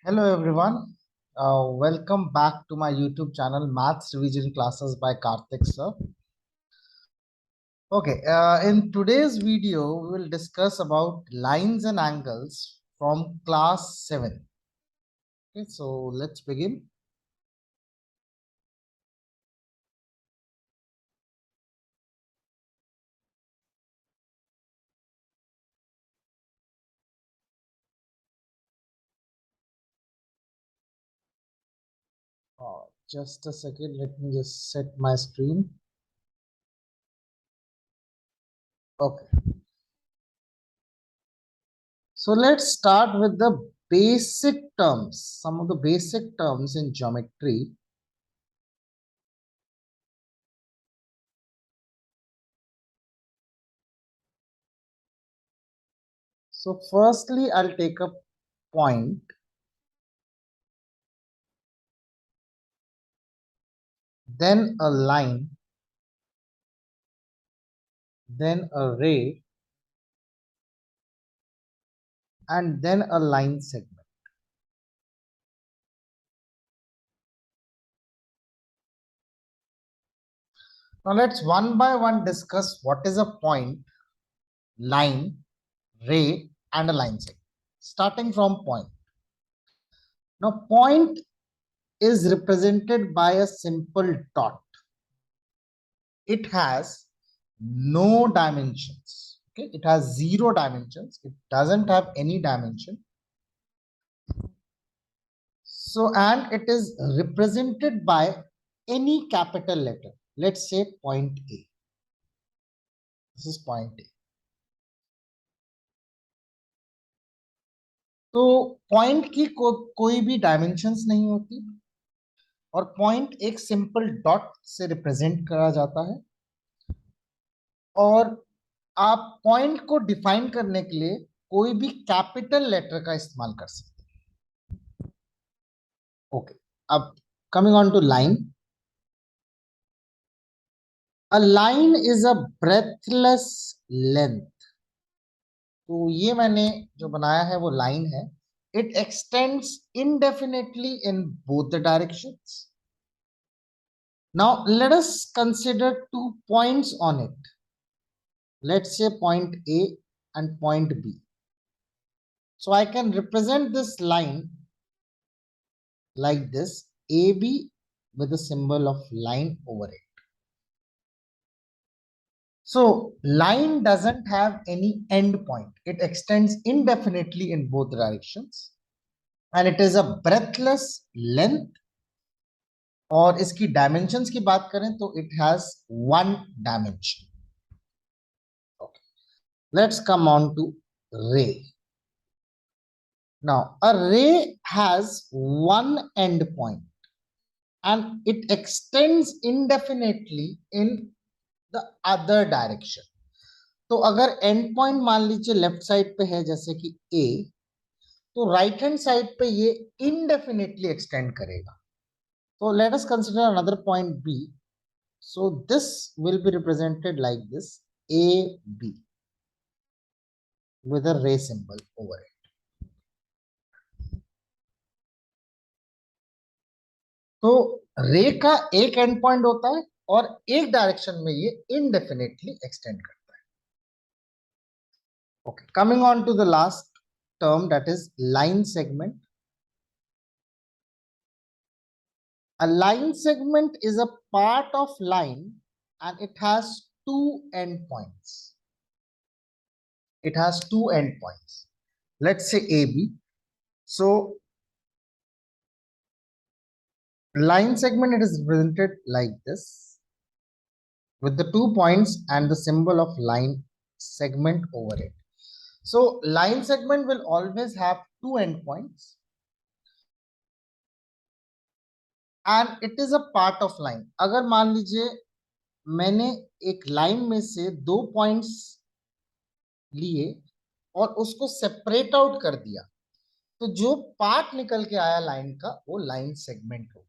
Hello everyone. Welcome back to my YouTube channel Maths Revision Classes by Karthik sir. Okay, in today's video we will discuss about lines and angles from class 7. Okay, so let's begin. Just a second, let me just set my screen. Okay. So let's start with the basic terms, some of the basic terms in geometry. So firstly, I'll take a point, then a line, then a ray, and then a line segment. Now let's one by one discuss what is a point, line, ray, and a line segment. Starting from point. Now point is represented by a simple dot. It has no dimensions. Okay, it has 0 dimensions. It doesn't have any dimension. So, and it is represented by any capital letter. Let's say point A. This is point A. तो point की कोई भी dimensions नहीं होती और point एक simple dot से represent करा जाता है और आप पॉइंट को डिफाइन करने के लिए कोई भी कैपिटल लेटर का इस्तेमाल कर सकते हैं. ओके, अब coming on to line. A line is a breathless length. तो ये मैंने जो बनाया है वो लाइन है. It extends indefinitely in both the directions. Now let us consider 2 points on it. Let's say point A and point B. So I can represent this line like this, AB with a symbol of line over it. So line doesn't have any end point. It extends indefinitely in both directions and it is a breathless length. और इसकी dimensions की बात करें तो it has 1 dimension. Okay, let's come on to ray. Now a ray has 1 end point and it extends indefinitely in the other direction. तो अगर and point मान लीजिए लेफ्ट साइड पे है जैसे कि A, तो राइट हैंड साइड पे ये indefinitely एक्सटेंड करेगा. So let us consider another point B. So this will be represented like this, AB with a ray symbol over it. तो रे का एक एंड पॉइंट होता है और एक डायरेक्शन में ये indefinitely एक्सटेंड करता है. Okay, coming on to the last term, that is line segment. A line segment is a part of line and it has 2 endpoints. It has 2 endpoints. Let's say AB. So line segment, it is represented like this with the 2 points and the symbol of line segment over it. So line segment will always have 2 endpoints and it is a part of line. अगर मान लीजिए मैंने एक line में से 2 points लिए और उसको सेपरेट आउट कर दिया तो जो पार्ट निकल के आया लाइन का वो लाइन सेगमेंट होगा.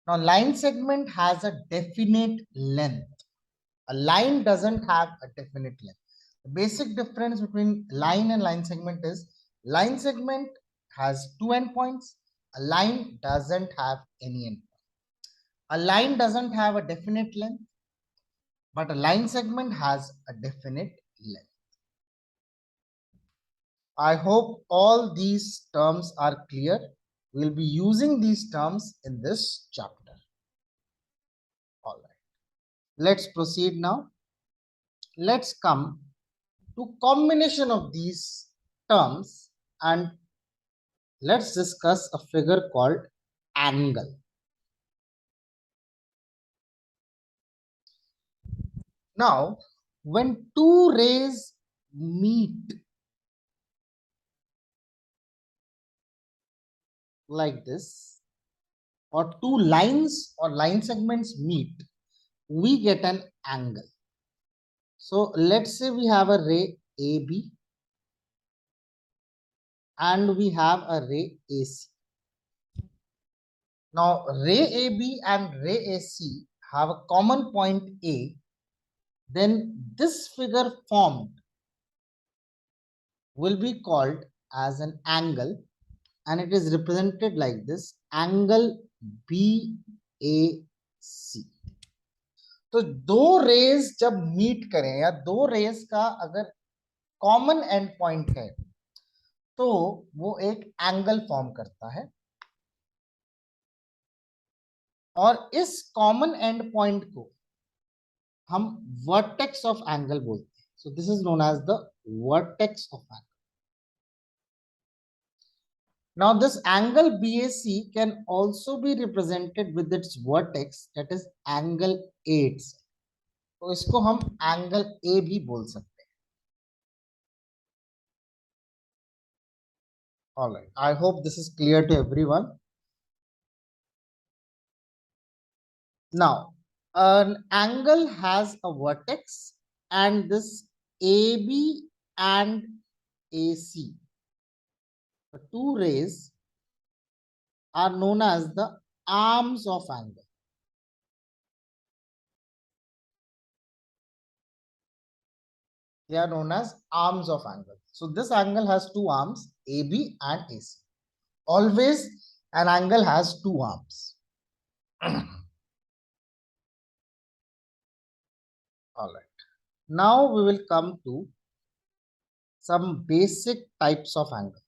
Now line segment has a definite length. A line doesn't have a definite length. The basic difference between line and line segment is line segment has two endpoints. A line doesn't have any endpoint. A line doesn't have a definite length, but a line segment has a definite length. I hope all these terms are clear. We'll be using these terms in this chapter. All right. Let's proceed now. Let's come to combination of these terms and let's discuss a figure called angle. Now, when two rays meet like this, or two lines or line segments meet, we get an angle. So let's say we have a ray AB and we have a ray AC. Now, ray AB and ray AC have a common point A, then this figure formed will be called as an angle, and it is represented like this, angle BAC. तो दो raise जब meet करें या दो raise का अगर common and point है तो वो एक एंगल फॉर्म करता है, और इस कॉमन एंड पॉइंट को हम वर्टेक्स ऑफ एंगल बोलते हैं. So this is known as the vertex of angle. Now this angle BAC can also be represented with its vertex, that is angle A itself. तो इसको हम angle A भी बोल सकते हैं. All right, I hope this is clear to everyone. Now, an angle has a vertex, and this AB and AC, the two rays, are known as the arms of angle. They are known as arms of angle. So this angle has two arms, AB and AC. Always an angle has two arms. All right. Now we will come to some basic types of angles.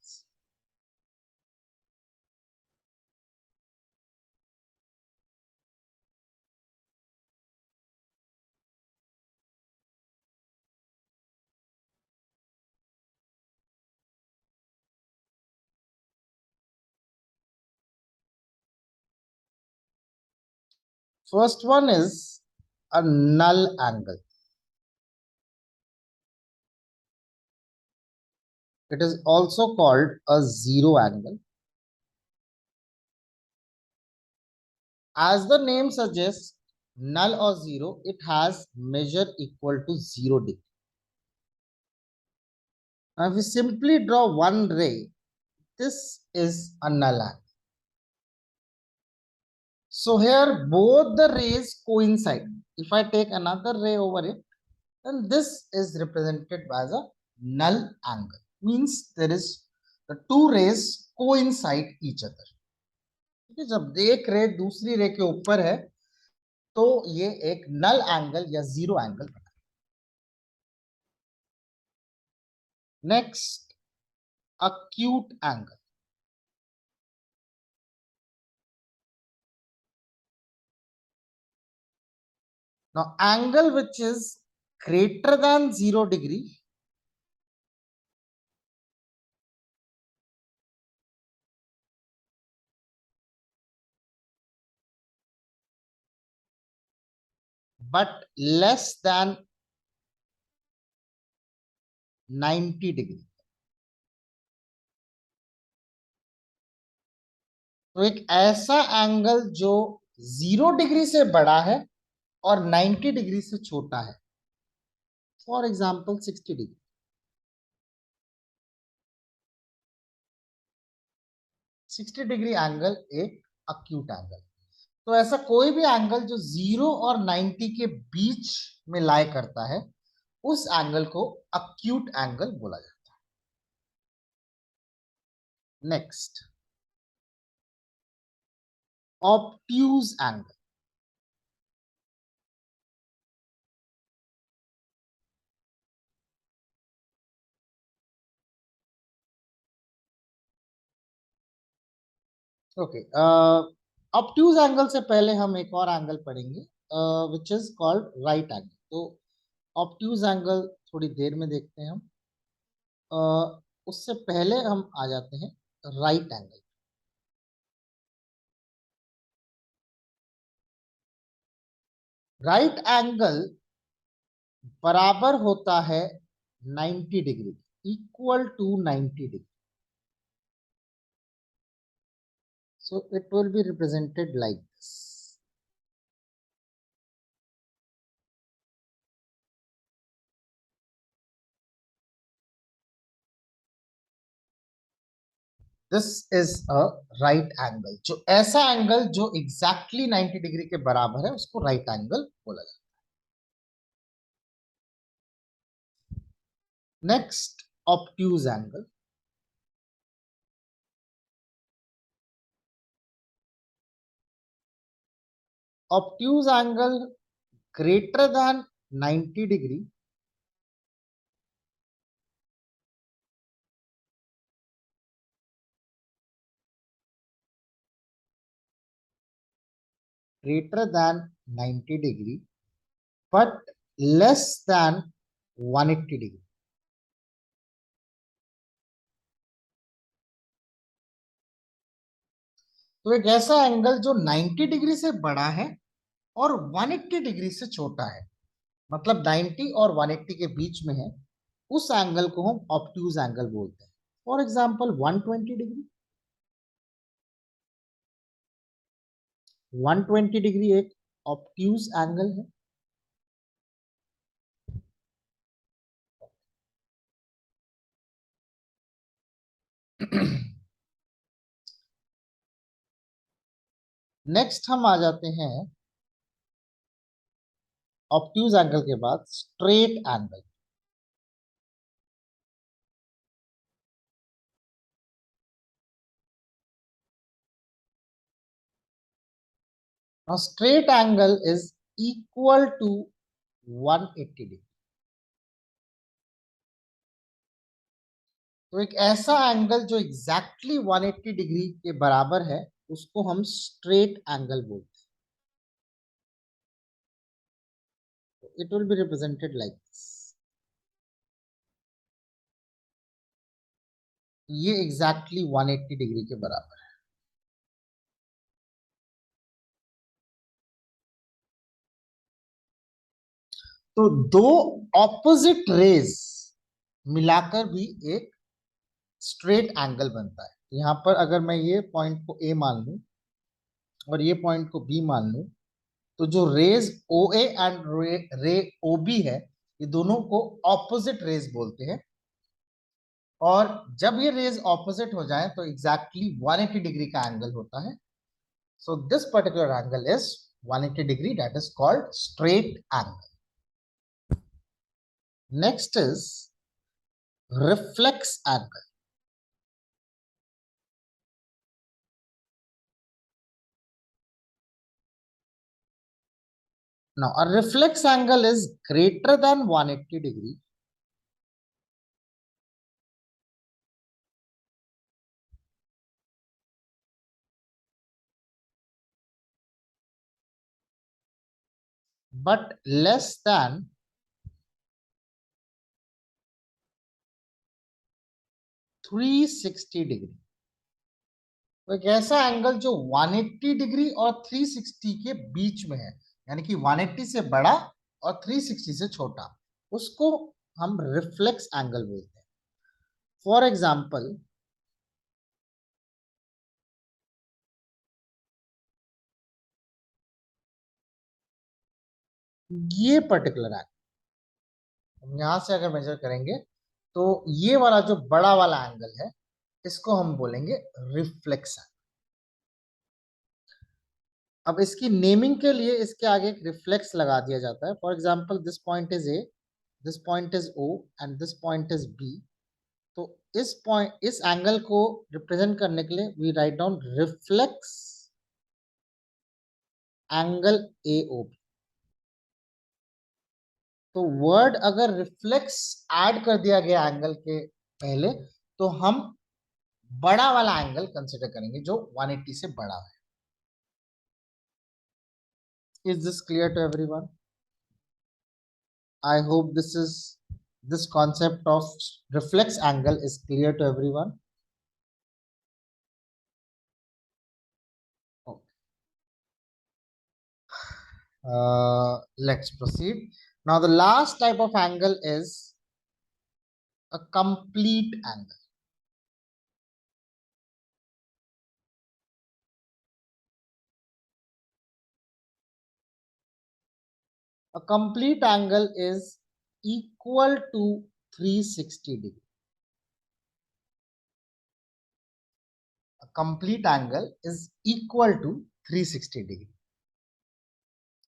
First one is a null angle. It is also called a zero angle. As the name suggests, null or zero, it has measure equal to 0 degree. Now, if we simply draw one ray, this is a null angle. So here both the rays coincide. If I take another ray over it, then this is represented as a null angle. Means there is the two rays coincide each other. जब एक रे दूसरी रे के ऊपर है तो ये एक नल एंगल या जीरो एंगल बना. Next, acute angle. Now, angle which is greater than 0 degree but less than 90 degree. तो एक ऐसा एंगल जो 0 डिग्री से बड़ा है और 90 डिग्री से छोटा है. For example 60 degree. 60 degree angle एक अक्यूट एंगल. तो ऐसा कोई भी एंगल जो 0 और 90 के बीच में लाई करता है उस एंगल को अक्यूट एंगल बोला जाता है. Next, obtuse angle. Okay, obtuse angle से पहले हम एक और एंगल पढ़ेंगे which is called right angle. तो ऑब्ट्यूज एंगल थोड़ी देर में देखते हैं हम। उससे पहले हम आ जाते हैं राइट एंगल। राइट एंगल बराबर होता है 90 degree, equal to 90 degree. So it will be represented like this. This is a right angle. जो ऐसा एंगल जो exactly 90 डिग्री के बराबर है उसको राइट एंगल बोला जाता है। Next, obtuse angle. Obtuse angle greater than 90 degree greater than 90 degree but less than 180 degree। तो एक ऐसा एंगल जो 90 डिग्री से बड़ा है और 180 डिग्री से छोटा है, मतलब 90 और 180 के बीच में है, उस एंगल को हम ऑब्ट्यूज एंगल बोलते हैं। For example 120 degree. 120 डिग्री एक ऑब्ट्यूज एंगल है। नेक्स्ट हम आ जाते हैं ऑब्ट्यूज एंगल के बाद straight angle. Now straight angle is equal to 180 degree. तो एक ऐसा एंगल जो एग्जैक्टली 180 डिग्री के बराबर है उसको हम स्ट्रेट एंगल बोलते हैं। It will be represented like this. ये एग्जैक्टली 180 डिग्री के बराबर है। तो दो ऑपोजिट रेज मिलाकर भी एक स्ट्रेट एंगल बनता है। यहाँ पर अगर मैं ये पॉइंट को ए मान लूं और ये पॉइंट को बी मान लूं, तो जो रेज ओ ए एंड रे ओ बी है, ये दोनों को ऑपोजिट रेज बोलते हैं। और जब ये रेज ऑपोजिट हो जाए तो एग्जैक्टली 180 डिग्री का एंगल होता है। So this particular angle is 180 degree, that is called straight angle. Next is reflex angle. Now, a reflex angle is greater than 180 degree but less than 360 degree. तो एक ऐसा angle जो 180 degree और 360 के बीच में है, यानी कि 180 से बड़ा और 360 से छोटा, उसको हम रिफ्लेक्स एंगल बोलते हैं। फॉर एग्जाम्पल, ये पर्टिकुलर एंगल हम यहां से अगर मेजर करेंगे तो ये वाला जो बड़ा वाला एंगल है इसको हम बोलेंगे रिफ्लेक्स एंगल। अब इसकी नेमिंग के लिए इसके आगे एक रिफ्लेक्स लगा दिया जाता है। For example, this point is A, this point is O and this point is B. तो इस पॉइंट, इस एंगल को रिप्रेजेंट करने के लिए we write down reflex angle AOB. तो वर्ड अगर रिफ्लेक्स ऐड कर दिया गया एंगल के पहले, तो हम बड़ा वाला एंगल कंसिडर करेंगे जो 180 से बड़ा है। Is this clear to everyone? I hope this concept of reflex angle is clear to everyone. Okay. Let's proceed. Now the last type of angle is a complete angle. A complete angle is equal to 360 degree. A complete angle is equal to 360 degree.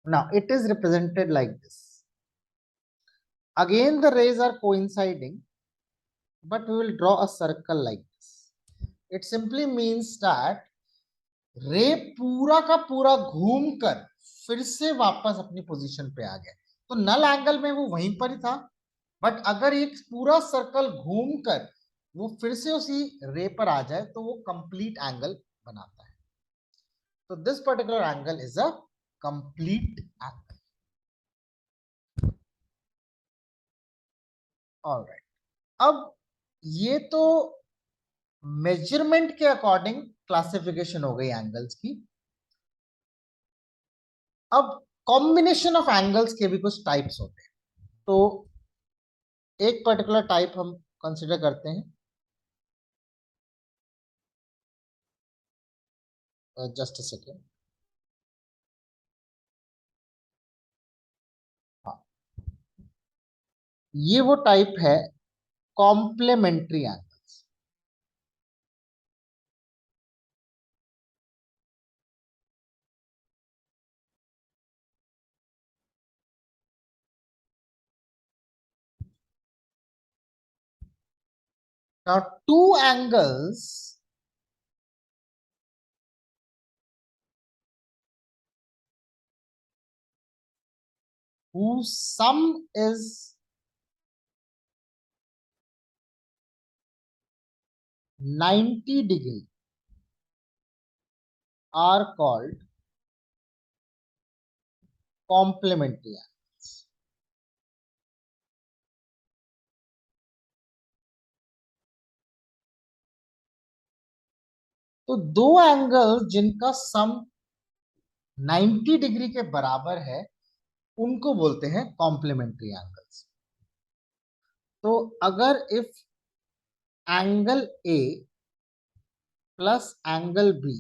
Now it is represented like this. Again the rays are coinciding, but we will draw a circle like this. It simply means that रे पूरा का पूरा घूमकर फिर से वापस अपनी position पे आ गया। तो नल एंगल में वो वहीं पर ही था, बट अगर एक पूरा सर्कल घूमकर वो फिर से उसी रे पर आ जाए तो वो कंप्लीट एंगल बनाता है। तो this particular angle is a complete angle. Alright, अब ये तो मेजरमेंट के अकॉर्डिंग क्लासिफिकेशन हो गई एंगल्स की। अब कॉम्बिनेशन ऑफ एंगल्स के भी कुछ टाइप्स होते हैं। तो एक पर्टिकुलर टाइप हम कंसिडर करते हैं, जस्ट अ सेकेंड। हाँ, ये वो टाइप है complementary angles. Now two angles whose sum is 90 degree are called complementary angles. तो दो एंगल जिनका सम 90 डिग्री के बराबर है उनको बोलते हैं कॉम्प्लीमेंट्री एंगल्स। तो अगर if angle A plus angle B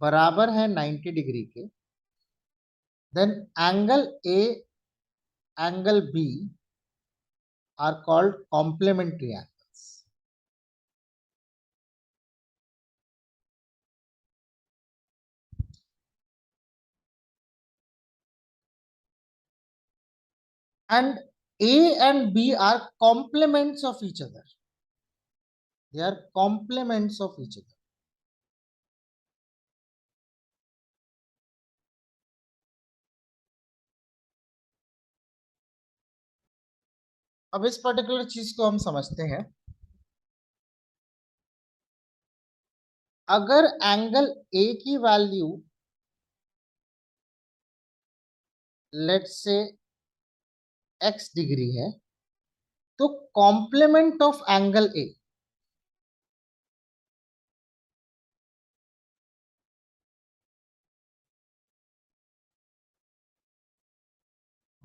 बराबर है 90 डिग्री के, then angle A angle B are called complementary angles. And A and B are complements of each other. They are complements of each other. अब इस particular चीज को हम समझते हैं। अगर एंगल ए की value let's say x degree है, तो कॉम्प्लीमेंट ऑफ एंगल ए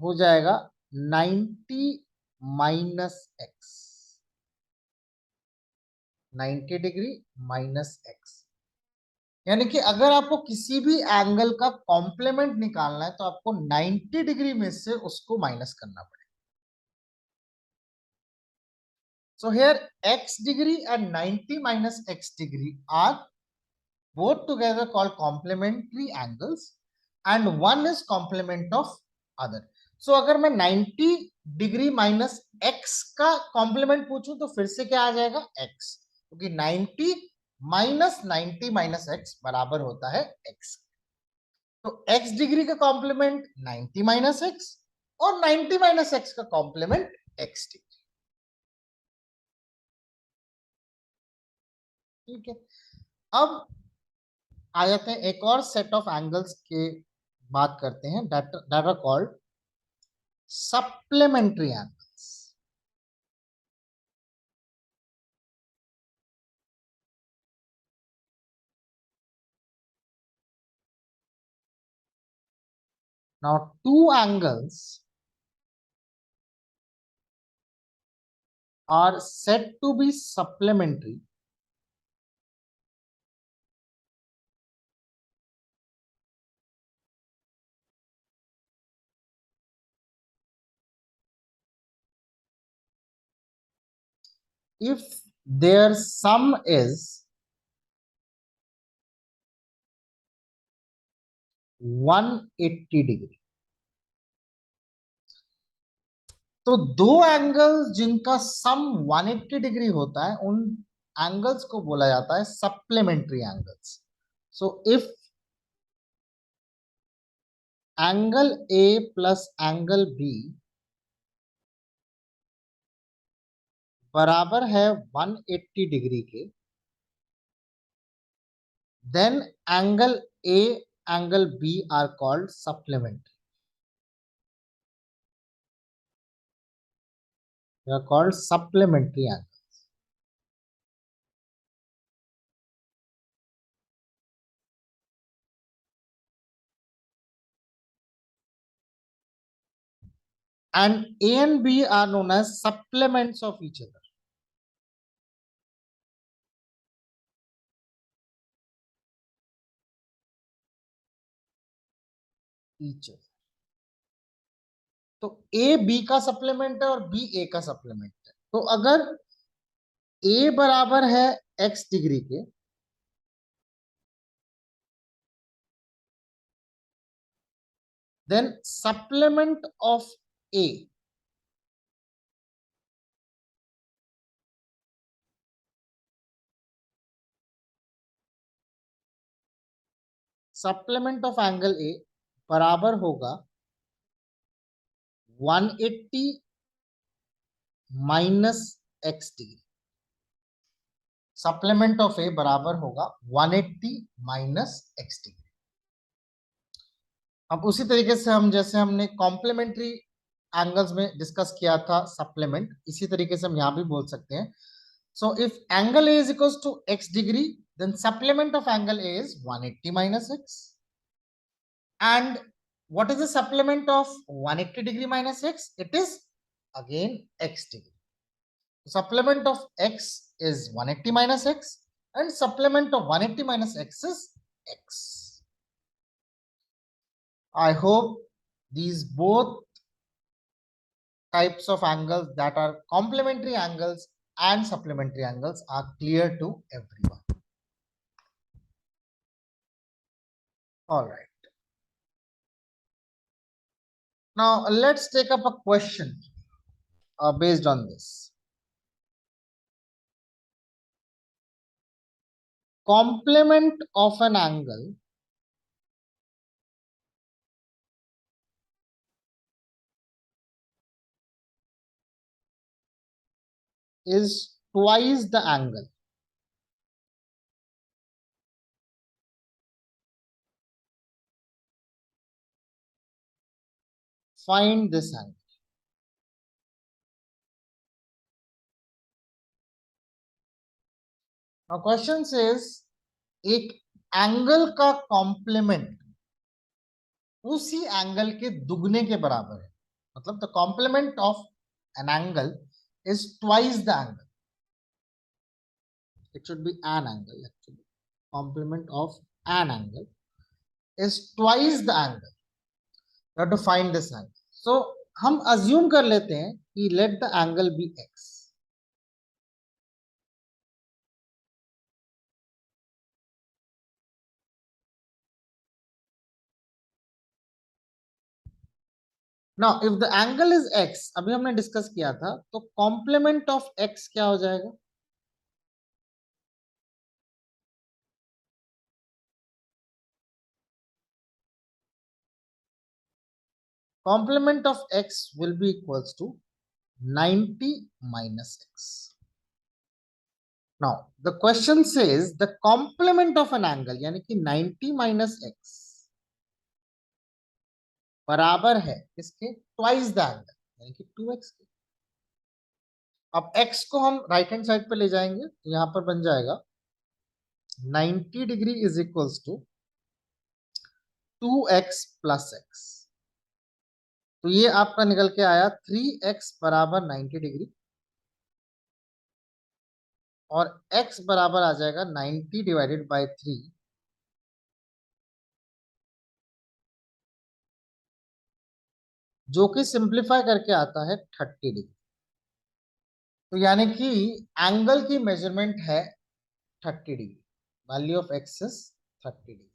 हो जाएगा 90 minus x, 90 degree minus x. यानी कि अगर आपको किसी भी एंगल का कॉम्प्लीमेंट निकालना है तो आपको 90 डिग्री में से उसको माइनस करना पड़ेगा। So here x degree and 90 minus x degree are both together called complementary angles, and one is complement of other. सो अगर मैं 90 डिग्री माइनस एक्स का कॉम्प्लीमेंट पूछूं तो फिर से क्या आ जाएगा, एक्स, क्योंकि 90 माइनस 90 माइनस एक्स बराबर होता है एक्स। तो x डिग्री का कॉम्प्लीमेंट 90 माइनस एक्स और 90 माइनस एक्स का कॉम्प्लीमेंट x डिग्री। ठीक है, अब आ जाते हैं एक और सेट ऑफ एंगल्स के बात करते हैं, that are called supplementary angles. Now two angles are said to be supplementary if their sum is 180 degree. तो दो एंगल्स जिनका सम 180 डिग्री होता है उन एंगल्स को बोला जाता है supplementary angles. So if angle A plus angle B बराबर है 180 डिग्री के, then angle A angle B are called supplementary, they are called supplementary angles. And A and B are known as supplements of each other. Each other. तो A B का supplement है और B A का supplement है। तो अगर A बराबर है x डिग्री के, then supplement of A supplement of angle A बराबर होगा 180 माइनस x डिग्री। सप्लीमेंट ऑफ ए बराबर होगा 180 माइनस x डिग्री। अब उसी तरीके से हम, जैसे हमने कॉम्प्लीमेंट्री एंगल्स में डिस्कस किया था सप्लीमेंट, इसी तरीके से हम यहां भी बोल सकते हैं। So if angle A is equal to x degree, then supplement of angle A is 180 minus x, and what is the supplement of 180 degree minus x? It is again x degree. Supplement of x is 180 minus x, and supplement of 180 minus x is x. I hope these both types of angles, that are complementary angles and supplementary angles, are clear to everyone. All right. Now let's take up a question based on this. Complement of an angle is twice the angle. Find this angle. Now question says, एक angle का complement उसी angle के दुगने के बराबर है, मतलब the complement of an angle is twice the angle. It should be an angle actually. Complement of an angle is twice the angle. You have to find this angle. So हम assume कर लेते हैं कि let the angle be x. Now if the angle is x, अभी हमने discuss किया था, तो कॉम्प्लीमेंट ऑफ x क्या हो जाएगा? Complement of x will be equals to 90 minus x. Now, the question says the complement of an angle, यानी कि 90 minus x बराबर है किसके? ट्वाइस द एंगल, यानी कि 2x के। अब x को हम राइट हैंड साइड पे ले जाएंगे, तो यहां पर बन जाएगा 90 degree is equals to 2x plus x। तो ये आपका निकल के आया 3x बराबर 90 डिग्री, और x बराबर आ जाएगा 90 डिवाइडेड बाय 3, जो कि सिंप्लीफाई करके आता है 30 डिग्री। तो यानी कि एंगल की मेजरमेंट है 30 degree, value of x is 30 degree.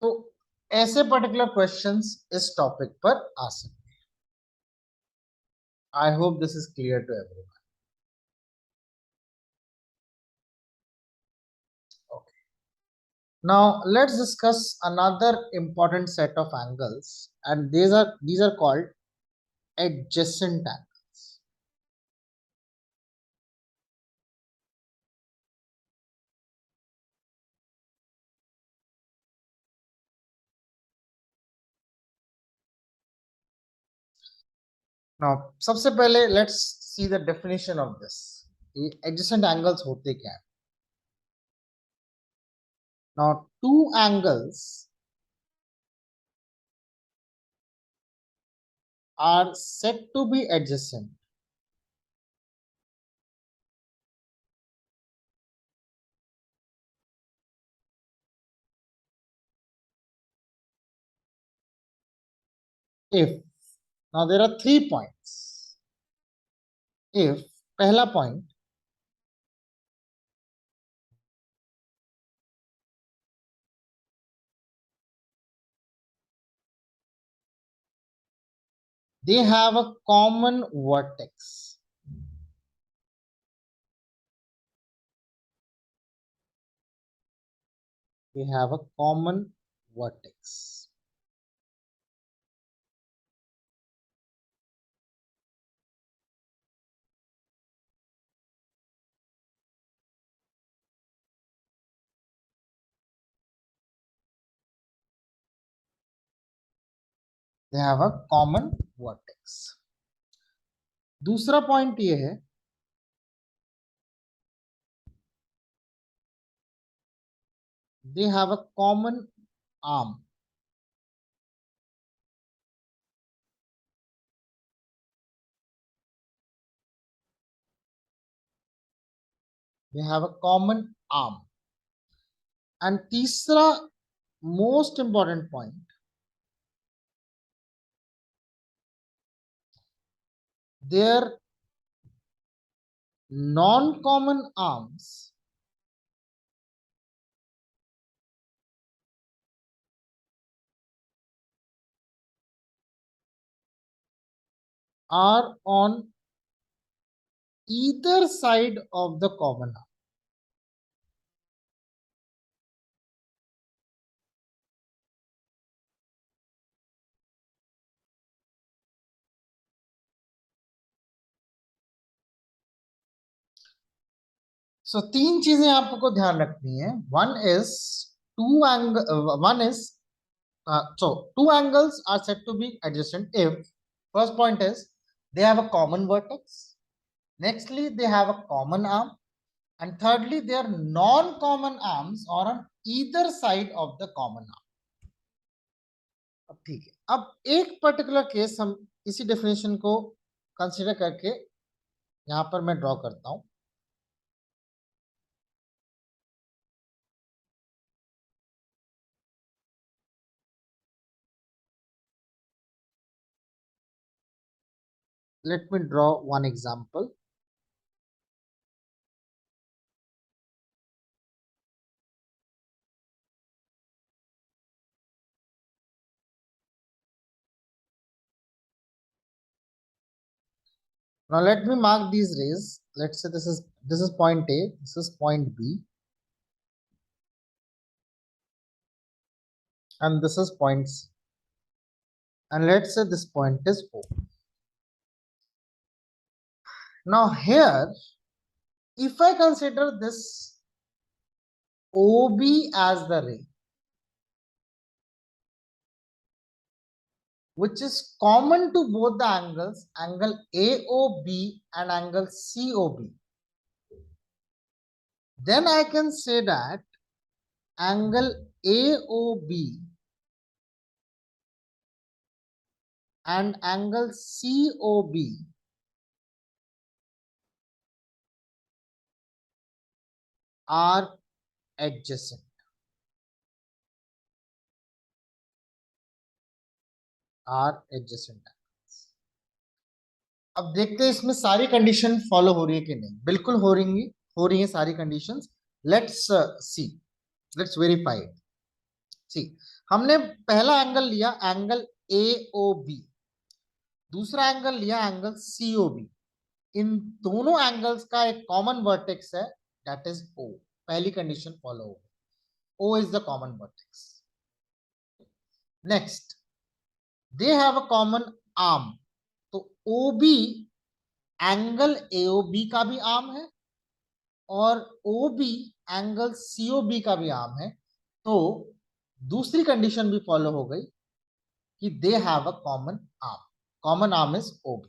तो ऐसे पर्टिकुलर क्वेश्चंस इस टॉपिक पर आ सकते हैं। I hope this is clear to everyone. Okay. Now let's discuss another important set of angles, and these are called adjacent angles. Now सबसे पहले let's see the definition of this. ये adjacent angles होते क्या है? Now two angles are said to be adjacent if, now there are 3 points. If पहला point, they have a common vertex. They have a common vertex. They have a common vertex. दूसरा point ये है, they have a common arm. They have a common arm. And तीसरा most important point, their non-common arms are on either side of the common arm. So तीन चीजें आपको ध्यान रखनी है. One is two angles are said to be adjacent if, first point is they have a common vertex, nextly they have a common arm, and thirdly their non-common arms are on either side of the common arm. अब ठीक है, अब एक particular case हम इसी definition को consider करके यहां पर मैं ड्रॉ करता हूं. Let me draw one example. Now let me mark these rays. Let's say this is point A, this is point B, and this is point C. And let's say this point is O. Now here, if I consider this OB as the ray, which is common to both the angles, angle AOB and angle COB, then I can say that angle AOB and angle COB are adjacent. अब देखते हैं इसमें सारी condition follow हो रही है कि नहीं. बिल्कुल हो रही है सारी conditions. Let's see, let's verify. See, हमने पहला एंगल लिया एंगल AOB, दूसरा एंगल लिया एंगल COB. इन दोनों एंगल्स का एक कॉमन वर्टेक्स है, दैट इज O. पहली कंडीशन फॉलो हो गई. O is the common vertex. Next, they have a common arm. तो OB एंगल AOB का भी आर्म है और OB एंगल COB का भी आर्म है. तो दूसरी कंडीशन भी फॉलो हो गई कि they have a common arm. Common arm is OB.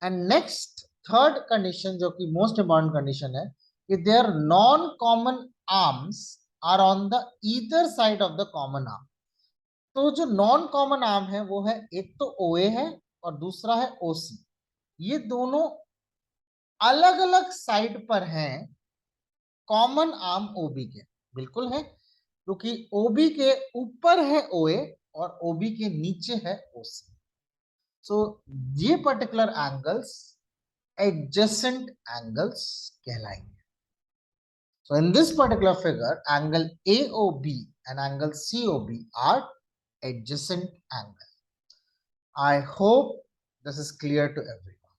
And next third condition, जो कि मोस्ट इंपॉर्टेंट कंडीशन है, कि their non common arms are on the either side of the common arm. तो जो नॉन कॉमन आर्म है वो है, एक तो OA है और दूसरा है OC. ये दोनों अलग अलग साइड पर हैं कॉमन आर्म OB के. बिल्कुल है, क्योंकि OB के ऊपर है OA और OB के नीचे है OC. सो ये पर्टिकुलर एंगल्स adjacent angles कहलाएंगे. So in this particular figure, angle AOB and angle COB are adjacent angles. I hope this is clear to everyone.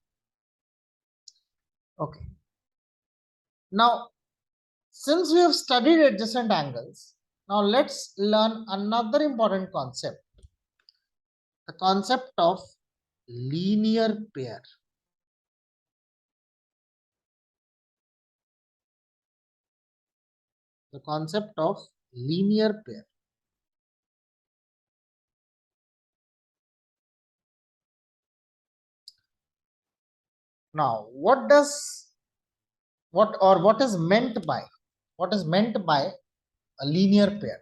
Okay. Now, since we have studied adjacent angles, now let's learn another important concept, the concept of linear pair. The concept of linear pair. Now, what is meant by a linear pair?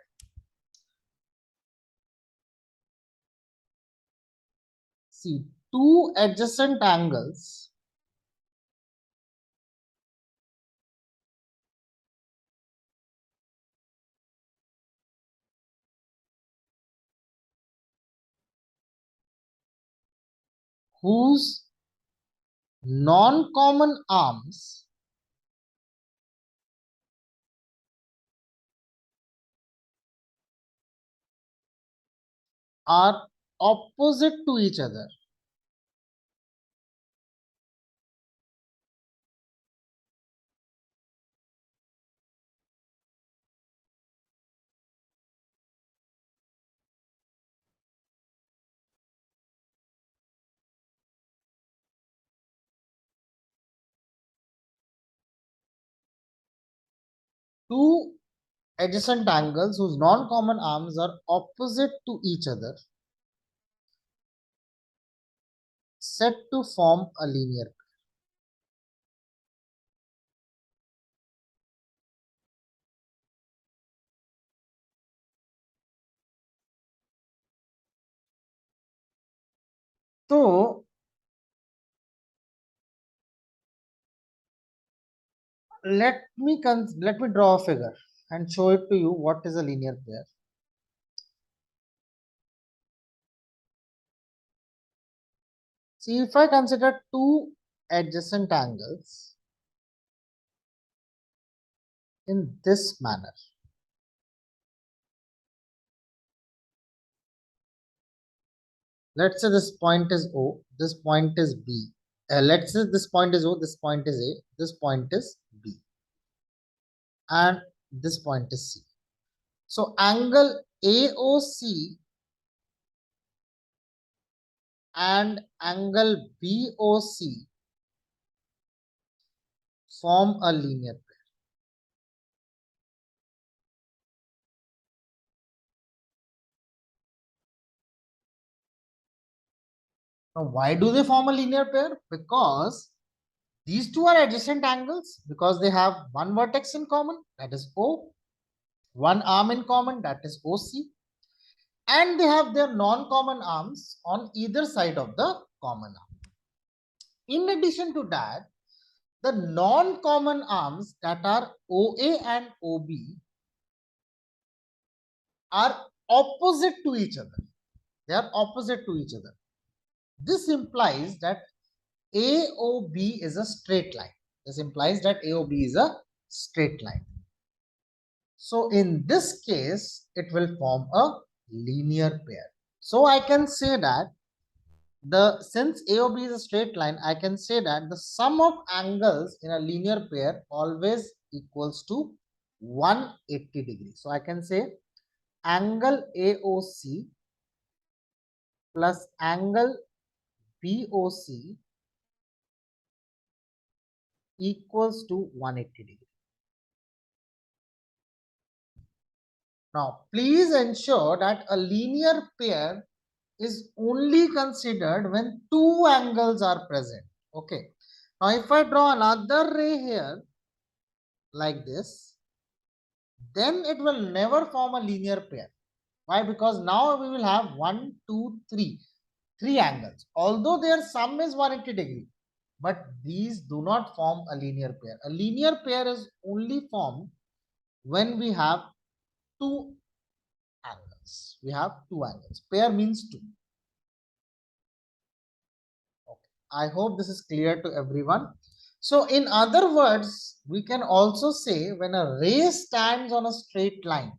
See, two adjacent angles whose non-common arms are opposite to each other two adjacent angles whose non-common arms are opposite to each other set to form a linear pair. So let me draw a figure and show it to you what is a linear pair. See, if I consider two adjacent angles in this manner, let's say this point is O, this point is B. Let's say this point is O, this point is A, this point is B, and this point is C. So angle AOC and angle BOC form a linear pair. Now, why do they form a linear pair? Because these two are adjacent angles, because they have one vertex in common, that is O, one arm in common, that is OC, and they have their non-common arms on either side of the common arm. In addition to that, the non-common arms that are OA and OB are opposite to each other. They are opposite to each other. This implies that AOB is a straight line. This implies that AOB is a straight line. So in this case, it will form a linear pair. So I can say that since AOB is a straight line, I can say that the sum of angles in a linear pair always equals to 180 degrees. So I can say angle AOC plus angle BOC equals to 180 degrees. Now, please ensure that a linear pair is only considered when two angles are present. Okay. Now, if I draw another ray here like this, then it will never form a linear pair. Why? Because now we will have 1, 2, 3, three angles. Although their sum is 180 degree, but these do not form a linear pair. A linear pair is only formed when we have two angles. We have two angles. Pair means two. Okay. I hope this is clear to everyone. So in other words, we can also say when a ray stands on a straight line,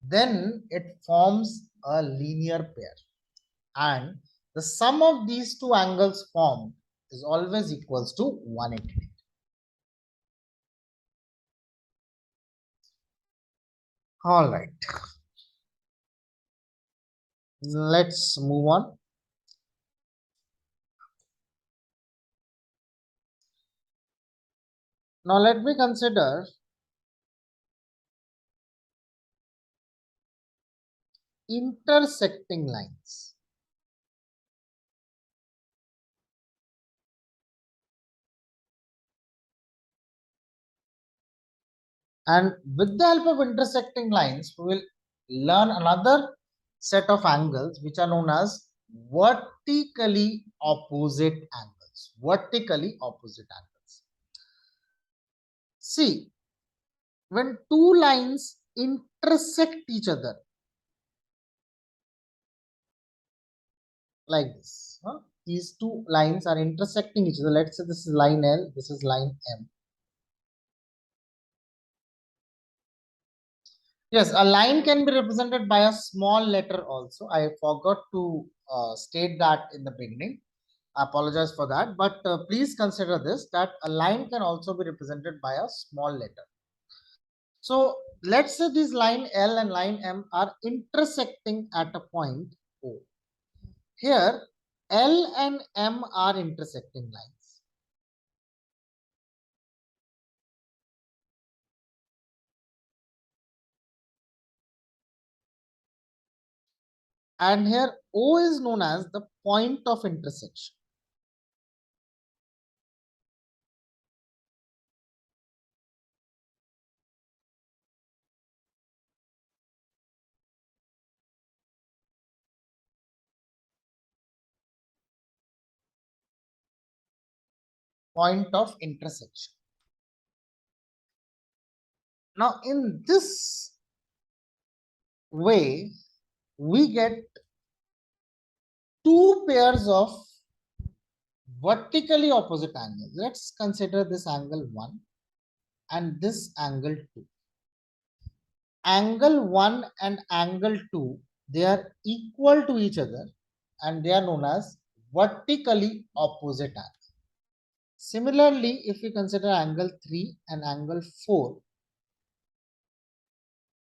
then it forms a linear pair, and the sum of these two angles formed is always equals to 180. All right, let's move on. Now let me consider intersecting lines. And with the help of intersecting lines, we will learn another set of angles which are known as vertically opposite angles. Vertically opposite angles. See, when two lines intersect each other like this, these two lines are intersecting each other. Let's say this is line L, this is line M. Yes, a line can be represented by a small letter also. I forgot to state that in the beginning. I apologize for that, but please consider this, that a line can also be represented by a small letter. So let's say this line L and line M are intersecting at a point O. Here L and M are intersecting lines. And here O is known as the point of intersection. Point of intersection. Now in this way, we get two pairs of vertically opposite angles. Let's consider this angle 1 and this angle 2. Angle 1 and angle 2, they are equal to each other and they are known as vertically opposite angle. Similarly, if we consider angle 3 and angle 4,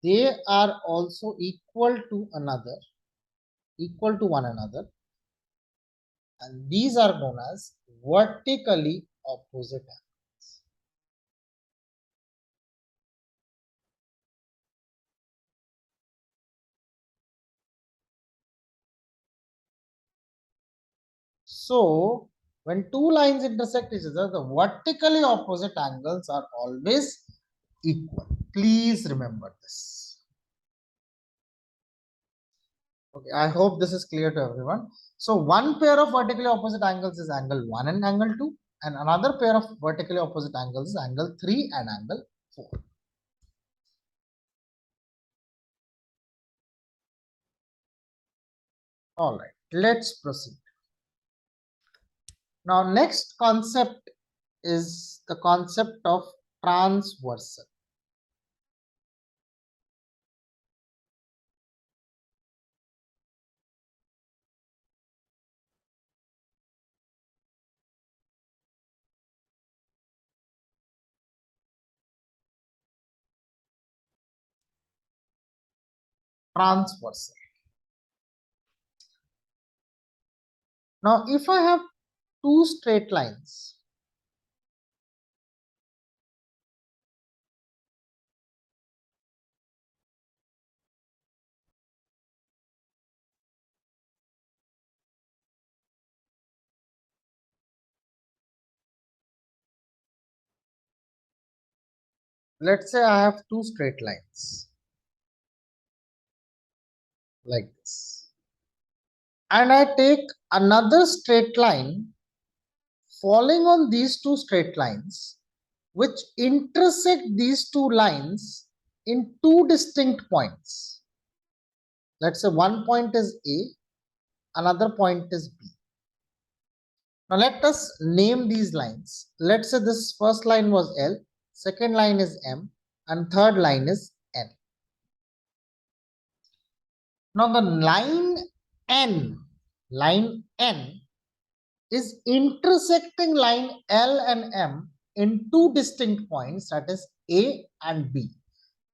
they are also equal to one another, and these are known as vertically opposite angles. So when two lines intersect each other, the vertically opposite angles are always equal. Please remember this. Okay, I hope this is clear to everyone. So one pair of vertically opposite angles is angle 1 and angle 2, and another pair of vertically opposite angles is angle 3 and angle 4. All right, let's proceed. Now, next concept is the concept of transversal. Transversal. Now, if I have two straight lines, let's say I have two straight lines like this, and I take another straight line falling on these two straight lines, which intersect these two lines in two distinct points. Let's say one point is A, another point is B. Now let us name these lines. Let's say this first line was L, second line is M, and third line is N. Now the line N is intersecting line L and M in two distinct points, that is A and B.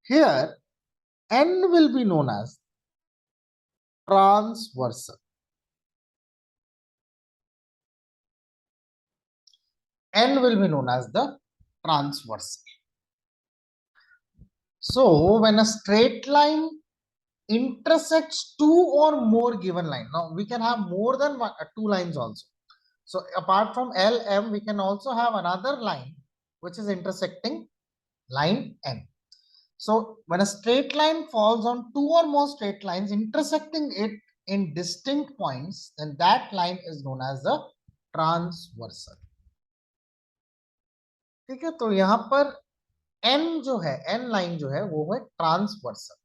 Here N will be known as transversal. N will be known as the transversal. So when a straight line intersects two or more given line, now we can have more than two lines also. So apart from LM, we can also have another line which is intersecting line N. So when a straight line falls on two or more straight lines intersecting it in distinct points, then that line is known as the transversal. ठीक है, तो यहाँ पर N जो है, N line जो है वो है transversal.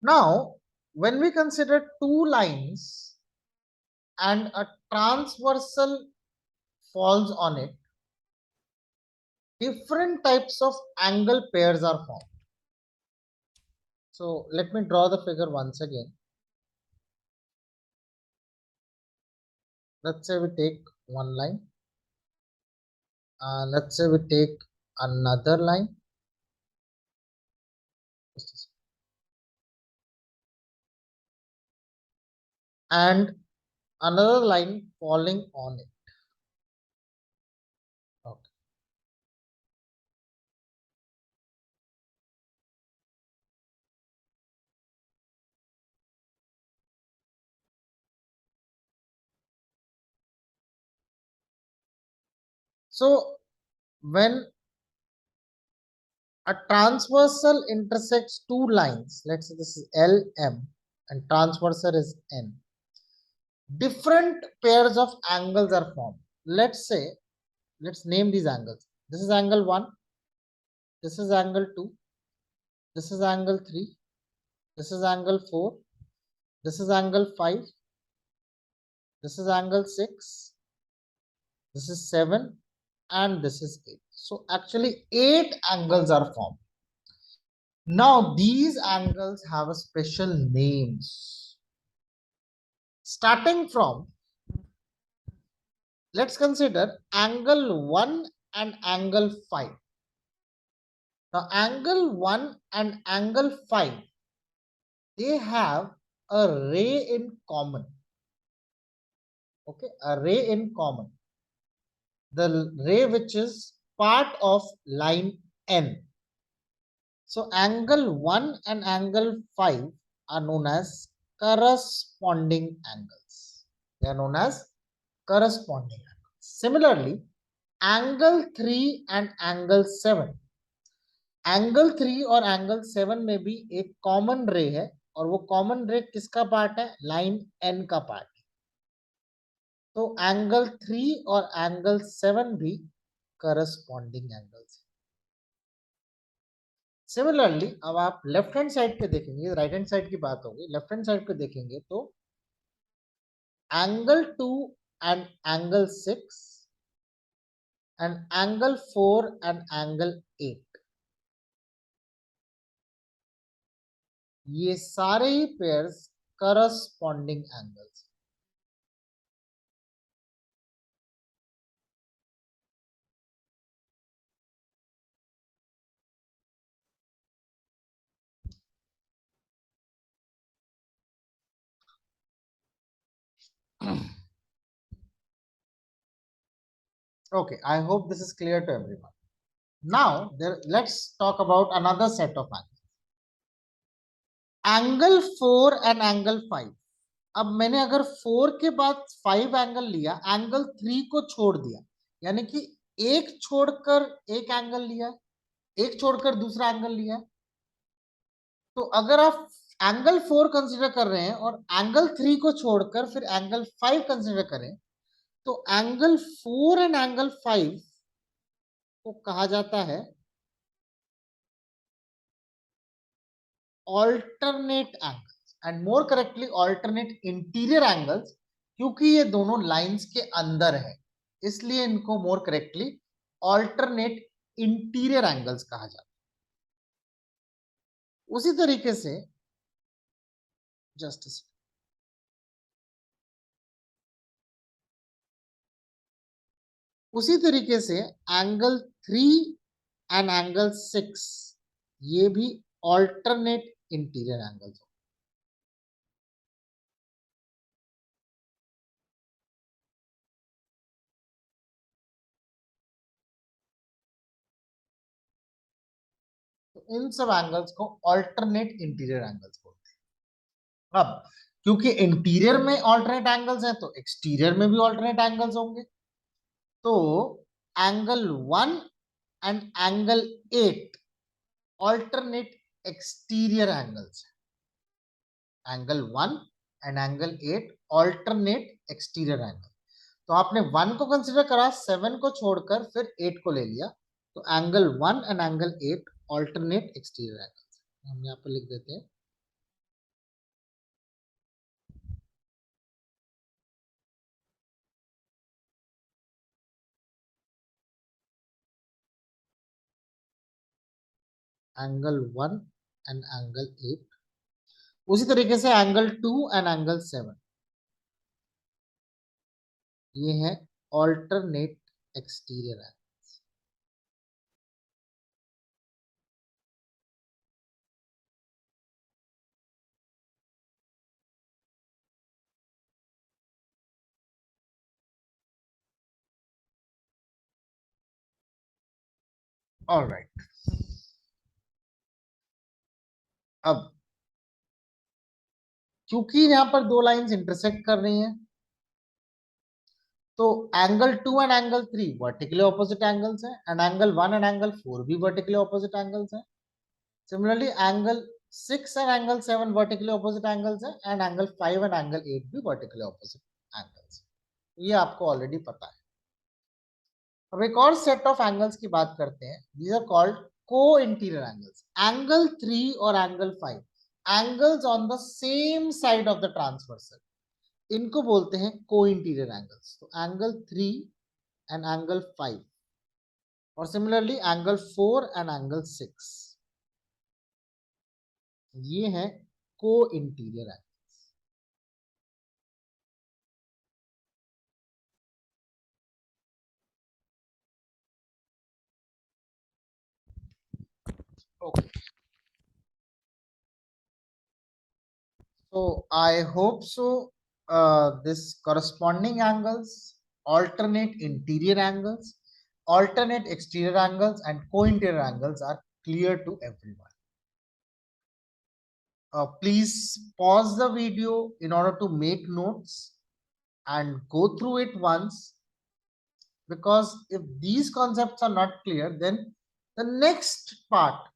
Now when we consider two lines and a transversal falls on it, different types of angle pairs are formed. So let me draw the figure once again. Let's say we take one line. Let's say we take another line. And another line falling on it. Okay. So when a transversal intersects two lines, let's say this is LM and transversal is N, different pairs of angles are formed. Let's say, let's name these angles. This is angle 1, this is angle 2, this is angle 3, this is angle 4, this is angle 5, this is angle 6, this is 7, and this is 8. So actually 8 angles are formed. Now these angles have a special names. Starting from, let's consider angle 1 and angle 5. Now, angle 1 and angle 5, they have a ray in common. Okay, a ray in common. The ray which is part of line N. So, angle 1 and angle 5 are known as corresponding angles. They are known as corresponding angles. Similarly, angle 3 and angle 7, angle 3 और angle 7 में भी एक common रे है, और वो common रे किसका पार्ट है? लाइन एन का पार्ट है। तो एंगल 3 और एंगल 7 भी करस्पॉन्डिंग एंगल्स है। सिमिलरली अब आप लेफ्ट हैंड साइड पे देखेंगे, राइट हैंड साइड की बात होगी, लेफ्ट हैंड साइड पे देखेंगे तो angle 2 and angle 6 and angle 4 and angle 8, ये सारे ही pairs corresponding angles. Okay, I hope this is clear to everyone. Now, let's talk about another set of angles. Angle 4 and angle 5. अब मैंने अगर 4 के बाद 5 एंगल लिया, एंगल 3 को छोड़ दिया, यानी कि एक छोड़कर एक एंगल लिया, एक छोड़कर दूसरा एंगल लिया, तो अगर आप एंगल 4 कंसीडर कर रहे हैं और एंगल 3 को छोड़कर फिर एंगल 5 कंसीडर करें, तो एंगल 4 एंड एंगल 5 को कहा जाता है alternate angles, and more correctly alternate interior angles, क्योंकि ये दोनों लाइंस के अंदर है, इसलिए इनको मोर करेक्टली alternate interior angles कहा जाता है। उसी तरीके से जस्टिस, उसी तरीके से एंगल 3 एंड एंगल 6 ये भी alternate interior angles। तो इन सब एंगल्स को alternate interior angles बोलते हैं। अब क्योंकि इंटीरियर में ऑल्टरनेट एंगल्स हैं, तो एक्सटीरियर में भी ऑल्टरनेट एंगल्स होंगे। तो angle 1 and angle 8 alternate exterior angles है। Angle 1 and angle 8 alternate exterior angle. तो आपने 1 को कंसीडर करा, 7 को छोड़कर फिर 8 को ले लिया, तो angle 1 and angle 8 alternate exterior angles. हम यहाँ पर लिख देते हैं एंगल 1 एंड एंगल 8। उसी तरीके से एंगल 2 एंड एंगल 7 ये है ऑल्टरनेट एक्सटीरियर एंगल। ऑलराइट, अब क्योंकि यहाँ पर दो लाइंस इंटरसेक्ट कर रही हैं, तो angle 2 and angle 3 vertically opposite angles हैं, एंड एंगल 1 एंड एंगल 4 भी वर्टिकली ऑपोजिट एंगल्स हैं। Similarly angle 6 and angle 7 vertically opposite angles हैं, एंड एंगल 5 एंड एंगल 8 भी वर्टिकली ऑपोजिट एंगल्स। ये आपको ऑलरेडी पता है। अब एक और सेट ऑफ एंगल्स की बात करते हैं, दीज आर कॉल्ड को इंटीरियर एंगल्स। एंगल 3 और angle 5 angles on the same side of the transversal, इनको बोलते हैं को इंटीरियर एंगल्स। तो एंगल 3 एंड एंगल 5 और सिमिलरली एंगल 4 एंड एंगल 6 ये है को interior angle. Okay. So I hope so. This corresponding angles, alternate interior angles, alternate exterior angles, and co-interior angles are clear to everyone. Please pause the video in order to make notes and go through it once, because if these concepts are not clear, then the next part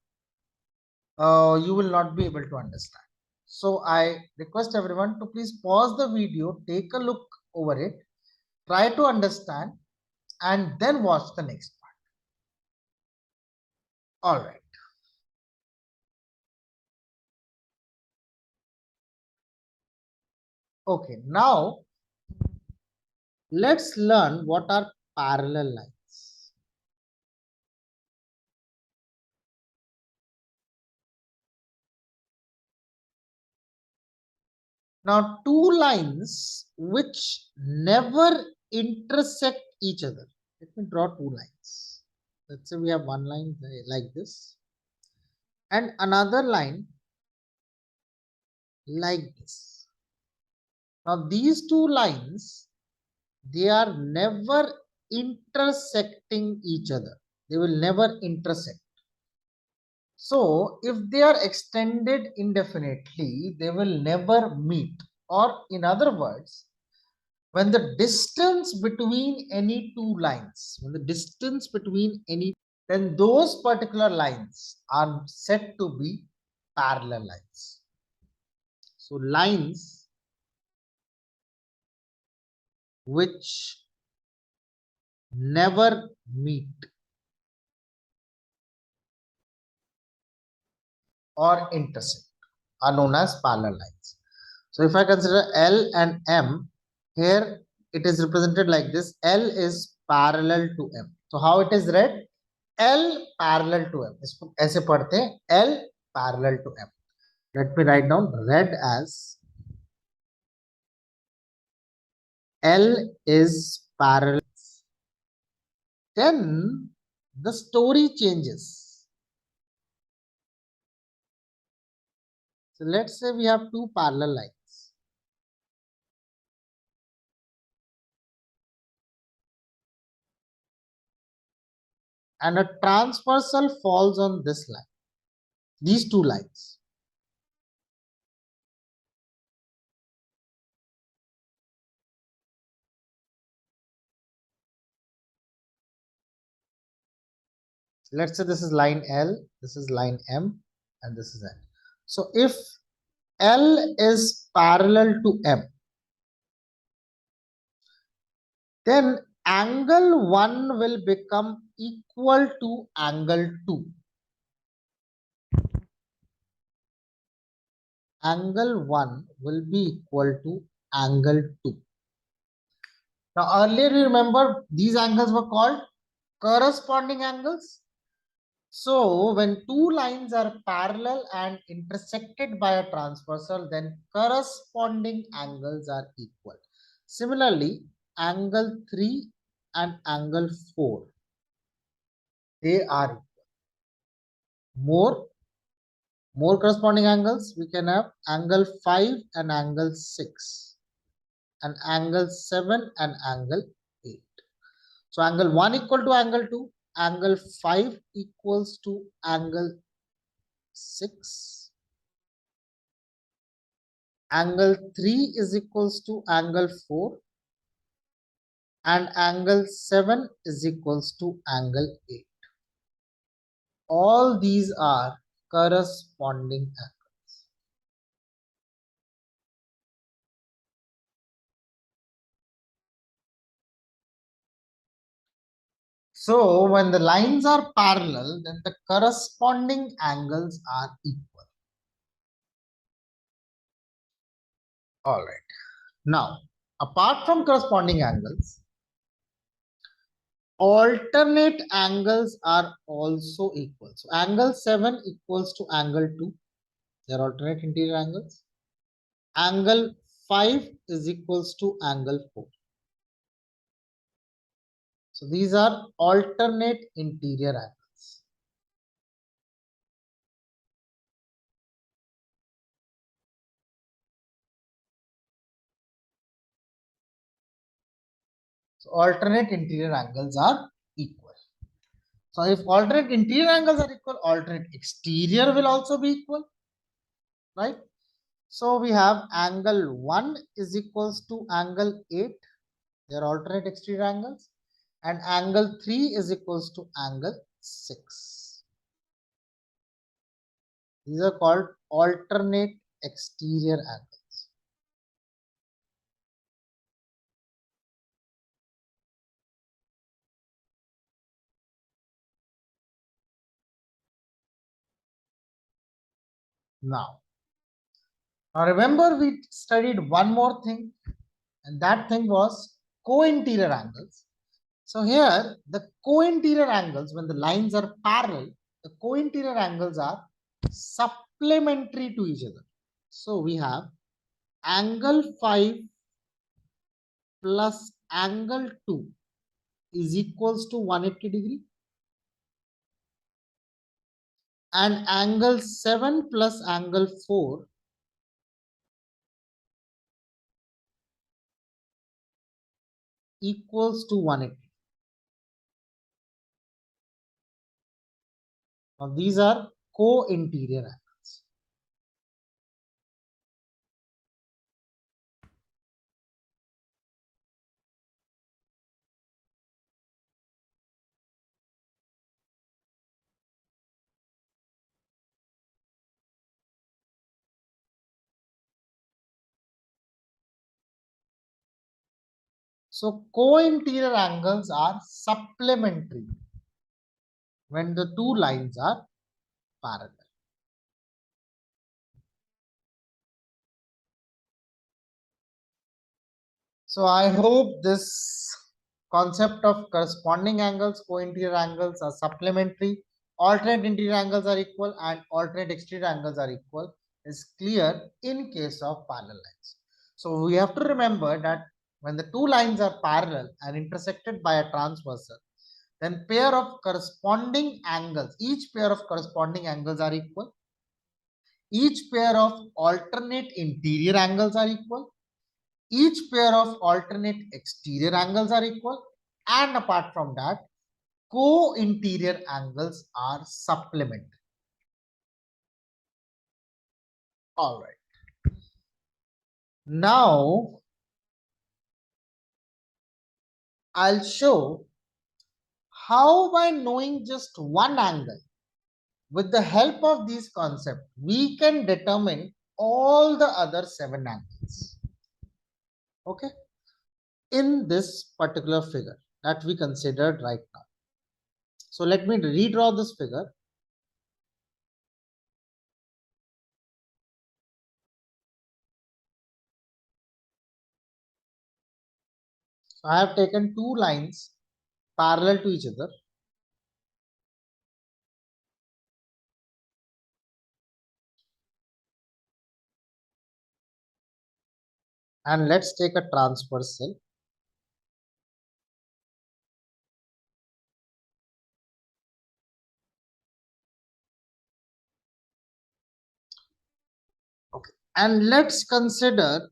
you will not be able to understand. So I request everyone to please pause the video, take a look over it, try to understand, and then watch the next part. All right. Okay, now let's learn what are parallel lines. Now, two lines which never intersect each other. Let me draw two lines. Let's say we have one line like this and another line like this. Now, these two lines, they are never intersecting each other. They will never intersect. So, if they are extended indefinitely, they will never meet. Or, in other words, when the distance between any two lines, then those particular lines are said to be parallel lines. So, lines which never meet or intersect are known as parallel lines. So if I consider L and M, here it is represented like this. L is parallel to M. So how it is read? L parallel to M. इसको ऐसे पढ़ते हैं, L parallel to M. Let me write down read as L is parallel. Then the story changes. So let's say we have two parallel lines. And a transversal falls on this line, these two lines. Let's say this is line L, this is line M, and this is N. So if L is parallel to M, then angle 1 will become equal to angle 2. Angle 1 will be equal to angle 2. Now earlier you remember these angles were called corresponding angles. So when two lines are parallel and intersected by a transversal, then corresponding angles are equal. Similarly, angle 3 and angle 4, they are equal. More corresponding angles, we can have angle 5 and angle 6, and angle 7 and angle 8. So angle 1 equal to angle 2, angle 5 equals to angle 6, angle 3 is equals to angle 4, and angle 7 is equals to angle 8. All these are corresponding angles. So when the lines are parallel, then the corresponding angles are equal. All right. Now, apart from corresponding angles, alternate angles are also equal. So angle 7 equals to angle 2. They are alternate interior angles. Angle 5 is equals to angle 4. So these are alternate interior angles. So alternate interior angles are equal. So if alternate interior angles are equal, alternate exterior will also be equal, right? So we have angle 1 is equals to angle 8. They are alternate exterior angles. And angle 3 is equals to angle 6. These are called alternate exterior angles. Now remember we studied one more thing, and that thing was co-interior angles. So here the co-interior angles, when the lines are parallel, the co-interior angles are supplementary to each other. So we have angle 5 plus angle 2 is equals to 180 degree, and angle 7 plus angle 4 equals to 180. Now these are co-interior angles. So co-interior angles are supplementary when the two lines are parallel. So I hope this concept of corresponding angles, co-interior angles are supplementary, alternate interior angles are equal, and alternate exterior angles are equal is clear in case of parallel lines. So we have to remember that when the two lines are parallel and intersected by a transversal, then pair of corresponding angles, each pair of corresponding angles are equal. Each pair of alternate interior angles are equal. Each pair of alternate exterior angles are equal. And apart from that, co-interior angles are supplementary. All right. Now, I'll show how by knowing just one angle, with the help of these concepts, we can determine all the other 7 angles. Okay. In this particular figure that we considered right now. So let me redraw this figure. So I have taken two lines parallel to each other. And let's take a transversal. Okay. And let's consider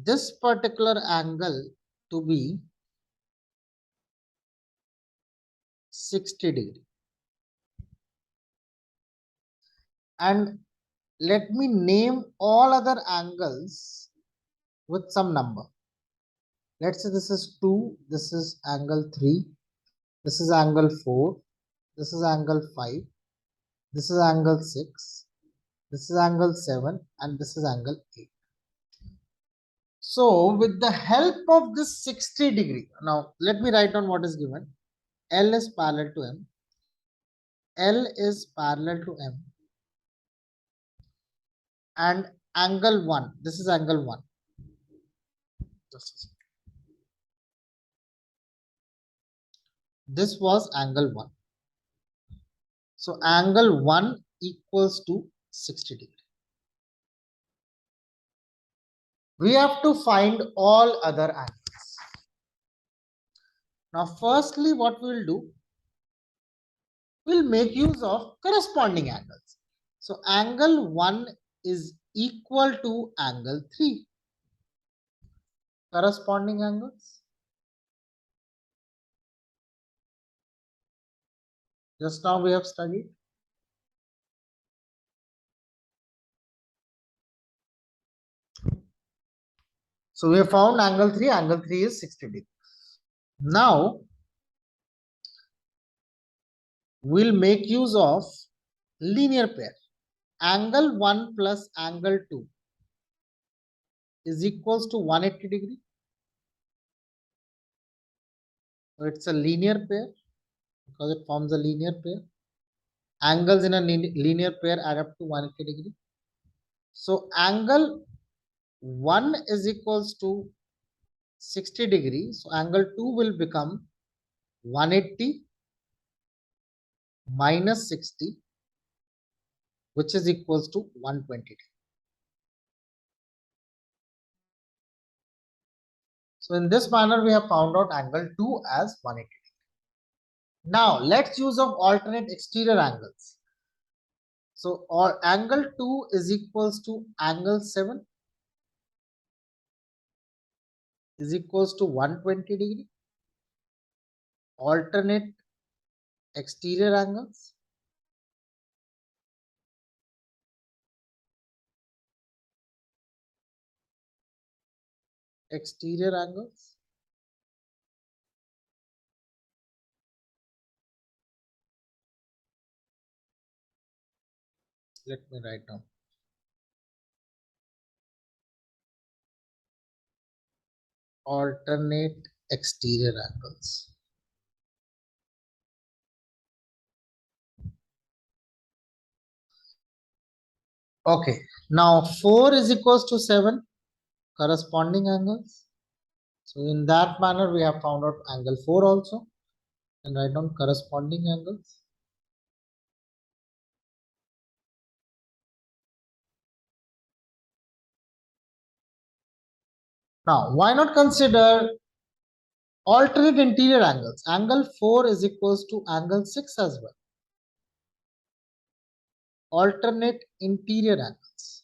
this particular angle to be 60 degree. And let me name all other angles with some number. Let's say this is 2, this is angle 3, this is angle 4, this is angle 5, this is angle 6, this is angle 7, and this is angle 8. So with the help of this 60 degree, now let me write down what is given. L is parallel to M, L is parallel to M, and angle 1, this is angle 1. This was angle 1. So angle 1 equals to 60 degree. We have to find all other angles. Now firstly what we will do, we'll make use of corresponding angles. So angle 1 is equal to angle 3. Corresponding angles. Just now we have studied. So we have found angle 3. Angle 3 is 60 degrees. Now we'll make use of linear pair. Angle 1 plus angle 2 is equals to 180 degree. So it's a linear pair because it forms a linear pair. Angles in a linear pair add up to 180 degree. So angle 1 is equals to 60 degrees. So angle 2 will become 180 minus 60, which is equals to 120. So in this manner, we have found out angle 2 as 180. Now let's use of alternate exterior angles. So angle 2 is equals to angle 7 is equals to 120 degree. Alternate exterior angles. Exterior angles. Let me write down. Alternate exterior angles. Okay, now 4 is equals to 7, corresponding angles. So in that manner, we have found out angle 4 also, and write down corresponding angles. Now, why not consider alternate interior angles? Angle 4 is equals to angle 6 as well. Alternate interior angles.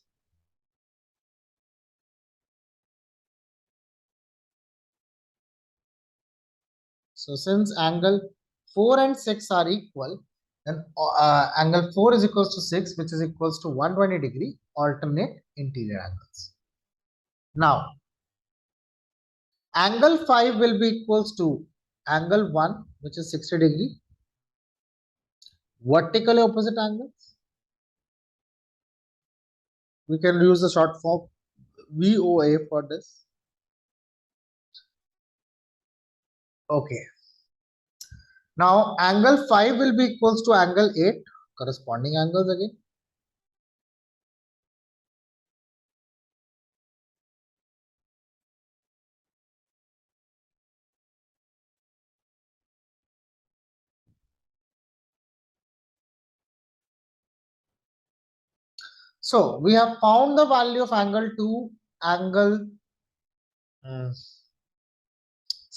So since angle 4 and 6 are equal, then angle 4 is equals to 6, which is equals to 120 degree alternate interior angles. Now, angle 5 will be equals to angle 1, which is 60 degree, vertically opposite angles. We can use the short form VOA for this. Okay. Now, angle 5 will be equals to angle 8, corresponding angles again. So, we have found the value of angle 2, angle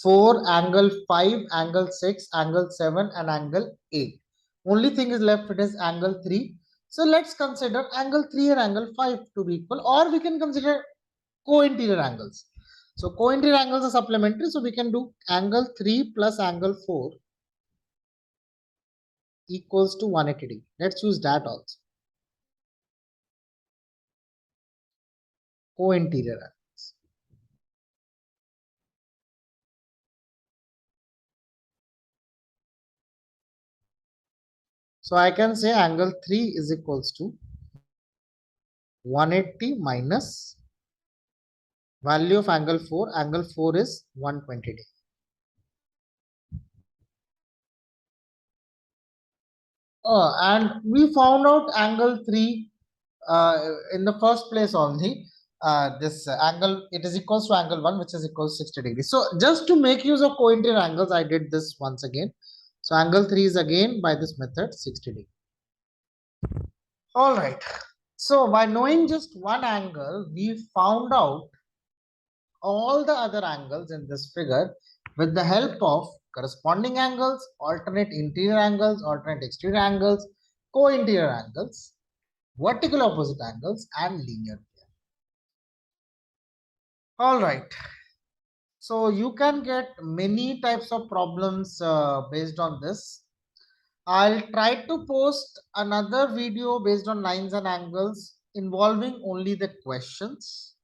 4, angle 5, angle 6, angle 7, and angle 8. Only thing is left, it is angle 3. So, let's consider angle 3 and angle 5 to be equal, or we can consider co-interior angles. So, co-interior angles are supplementary. So, we can do angle 3 plus angle 4 equals to 180 degree. Let's use that also. Co-interior angles. So I can say angle 3 is equals to 180 minus value of angle 4. Angle 4 is 120 degree. And we found out angle 3 in the first place only. This angle, it is equals to angle 1, which is equals to 60 degrees. So just to make use of co-interior angles, I did this once again. So angle 3 is again by this method 60 degrees. All right. So by knowing just one angle, we found out all the other angles in this figure with the help of corresponding angles, alternate interior angles, alternate exterior angles, co-interior angles, vertical opposite angles, and linear pair. All right. So you can get many types of problems based on this. I'll try to post another video based on lines and angles involving only the questions.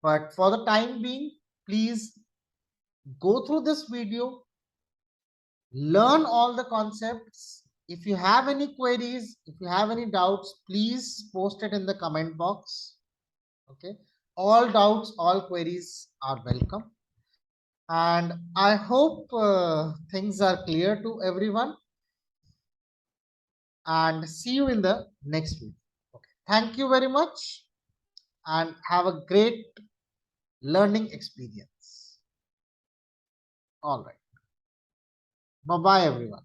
But for the time being, please go through this video, learn all the concepts. If you have any queries, if you have any doubts, please post it in the comment box. Okay. All doubts, all queries are welcome. And I hope things are clear to everyone. And see you in the next video. Okay. Thank you very much and have a great learning experience. All right. Bye bye, everyone.